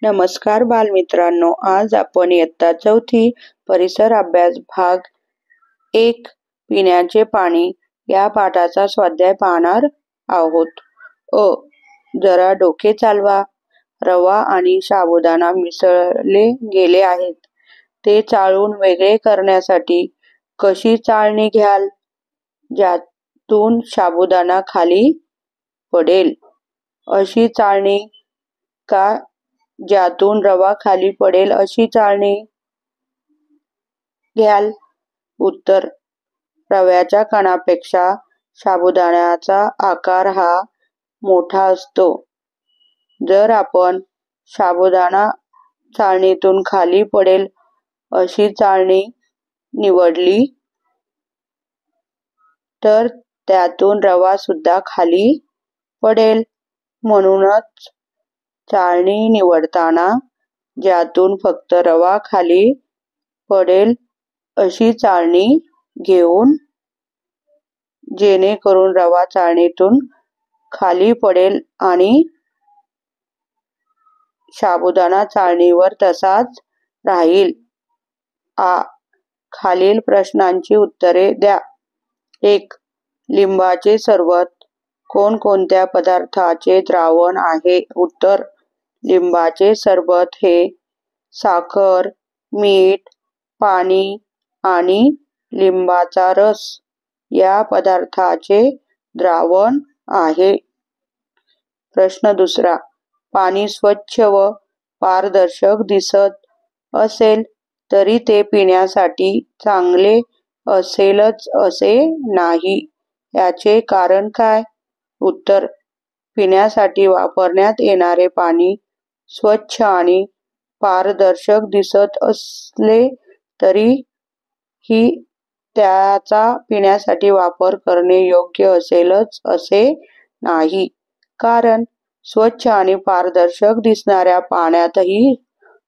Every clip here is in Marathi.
नमस्कार बालमित्रांनो, आज आपण इयत्ता 4थी परिसर अभ्यास भाग 1 पिण्याचे पाणी या पाठाचा स्वाध्याय पाहणार आहोत. जरा डोके चालवा. रवा आणि साबुदाणा मिसळले गेले आहेत. ते चाळून वेगळे करण्यासाठी कशी चाळणी घ्याल ज्यातून साबुदाणा खाली पडेल? अशी चाळणी का ज्यातून रवा खाली पडेल अशी चाळणी घ्याल? उत्तर: रव्याच्या कणापेक्षा साबुदाण्याचा आकार हा मोठा असतो. जर आपण साबुदाणा चाळणीतून खाली पडेल अशी चाळणी निवडली तर त्यातून रवा सुद्धा खाली पडेल. म्हणूनच चाळणी निवडताना ज्यातून फक्त रवा खाली पडेल अशी चाळणी घेऊन जेणेकरून रवा चाळणीतून खाली पडेल आणि साबुदाणा चाळणीवर तसाच राहील. खालील प्रश्नांची उत्तरे द्या. 1. लिंबाचे सरबत कोणकोणत्या पदार्थाचे द्रावण आहे? उत्तर: लिंबाचे सरबत हे साखर, मीठ, पाणी आणि लिंबाचा रस या पदार्थाचे द्रावण आहे. प्रश्न दुसरा. पाणी स्वच्छ व पारदर्शक दिसत असेल तरी ते पिण्यासाठी चांगले असेलच असे नाही. याचे कारण काय? उत्तर: पिण्यासाठी वापरण्यात येणारे पाणी स्वच्छ आणि पारदर्शक दिसत असले तरीही त्याचा पिण्यासाठी वापर करणे योग्य असेलच असे नाही. कारण स्वच्छ आणि पारदर्शक दिसणाऱ्या पाण्यातही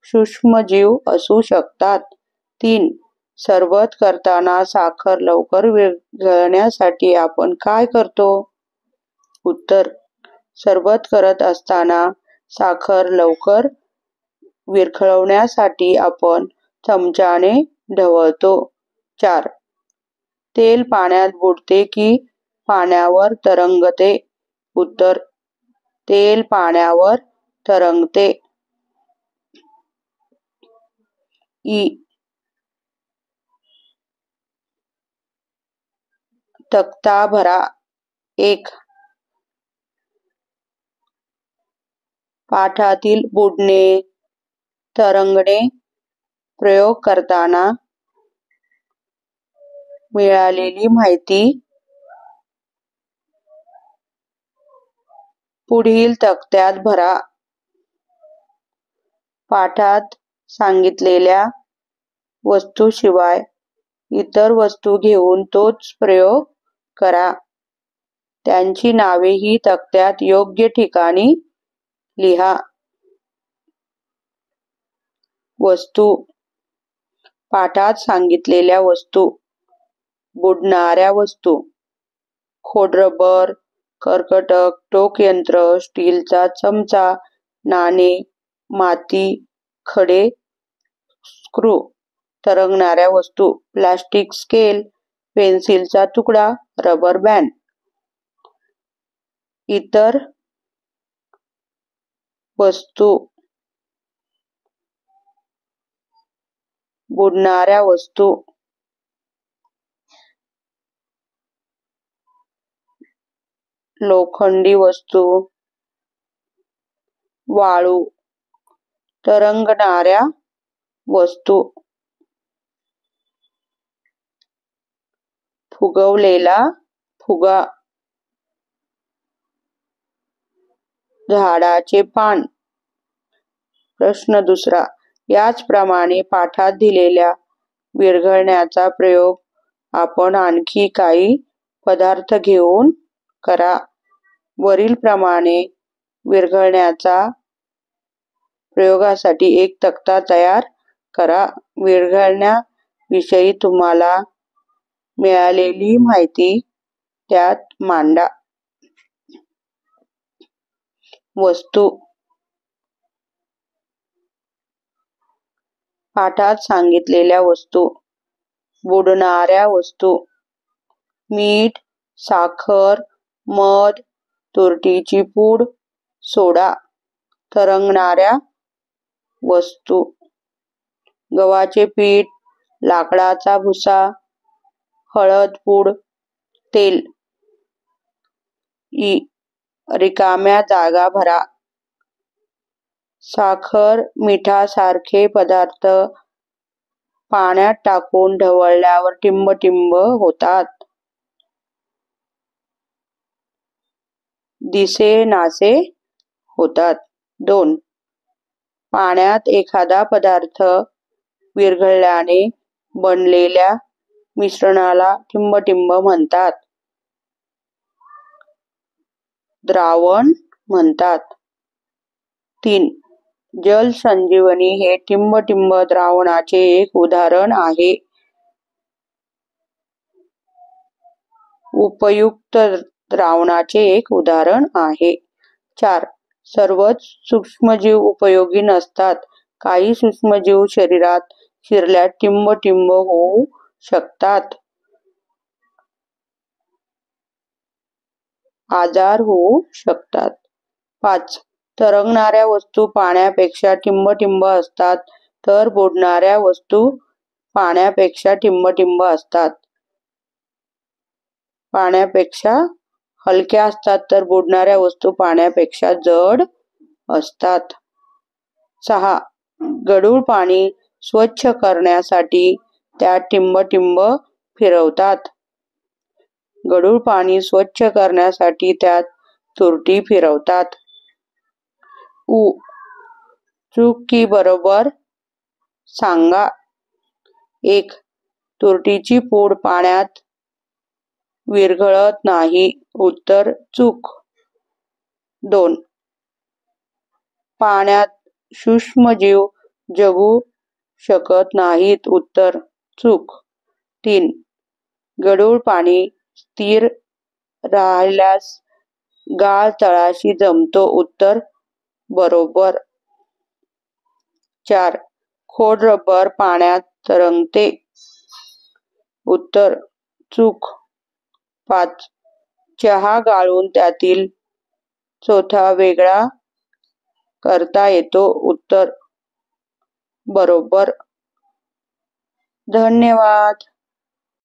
सूक्ष्मजीव असू शकतात. 3. सरबत करताना साखर लवकर विरघळण्यासाठी आपण काय करतो? उत्तर: सरबत करत असताना साखर लवकर विरघळण्यासाठी आपण चमच्याने ढवळतो. 4. तेल पाण्यात बुडते की पाण्यावर तरंगते? उत्तर: तेल पाण्यावर तरंगते. तक्ता भरा. 1. पाठातील बुडणे, तरंगणे प्रयोग करताना मिळालेली माहिती पुढील तक्त्यात भरा. पाठात सांगितलेल्या वस्तूशिवाय इतर वस्तू घेऊन तोच प्रयोग करा. त्यांची नावेही तक्त्यात योग्य ठिकाणी लिहा. वस्तू: पाठात सांगितलेल्या वस्तू. बुडणाऱ्या वस्तू: खोडरबर, कर्कटक, टोकयंत्र, स्टीलचा चमचा, नाणे, माती, खडे, स्क्रू. तरंगणाऱ्या वस्तू: प्लास्टिक स्केल, पेन्सिलचा तुकडा, रबर बँड. इतर वस्तू: बुडणाऱ्या वस्तू: लोखंडी वस्तू, वाळू. तरंगणाऱ्या वस्तू: फुगवलेला फुगा, झाडाचे पान. प्रश्न दुसरा. याचप्रमाणे पाठात दिलेल्या विरघळण्याचा प्रयोग आपण आणखी काही पदार्थ घेऊन करा. वरीलप्रमाणे विरघळण्याच्या प्रयोगासाठी एक तक्ता तयार करा. विरघळण्याविषयी तुम्हाला मिळालेली माहिती त्यात मांडा. वस्तू: पाठात सांगितलेल्या वस्तू. बुडणाऱ्या वस्तू: मीठ, साखर, मध, तुरटीची पूड, सोडा. तरंगणाऱ्या वस्तू: गव्हाचे पीठ, लाकडाचा भुसा, हळद पूड, तेल. रिकाम्या जागा भरा: साखर, मिठासारखे पदार्थ पाण्यात टाकून ढवळल्यावर टिंब होतात. दिसेनासे होतात. 2. पाण्यात एखादा पदार्थ विरघळल्याने बनलेल्या मिश्रणाला टिंब म्हणतात. द्रावण म्हणतात. 3. जल संजीवनी हे टिंब द्रावणाचे एक उदाहरण आहे. उपयुक्त द्रावणाचे एक उदाहरण आहे. 4. सर्वच सूक्ष्मजीव उपयोगी नसतात. काही सूक्ष्मजीव शरीरात शिरल्यास टिंब होऊ शकतात. आजार होऊ शकतात. 5. तरंगणाऱ्या वस्तू पाण्यापेक्षा टिंब असतात, तर बुडणाऱ्या वस्तू पाण्यापेक्षा टिंब असतात. पाण्यापेक्षा हलक्या असतात, तर बुडणाऱ्या वस्तू पाण्यापेक्षा जड असतात. 6. गढूळ पाणी स्वच्छ करण्यासाठी त्यात टिंब फिरवतात. गढूळ पाणी स्वच्छ करण्यासाठी त्यात तुरटी फिरवतात. चूक की बरोबर सांगा. 1. तुरटीची पूड पाण्यात विरघळत नाही. उत्तर चूक. 2. पाण्यात सूक्ष्मजीव जगू शकत नाहीत. उत्तर चूक. 3. गढूळ पाणी स्थिर राहिल्यास गाळ तळाशी जमतो. उत्तर बरोबर. 4. खोड रबर पाण्यात तरंगते. उत्तर चूक. 5. चहा गाळून त्यातील चोथा वेगळा करता येतो. उत्तर बरोबर. धन्यवाद.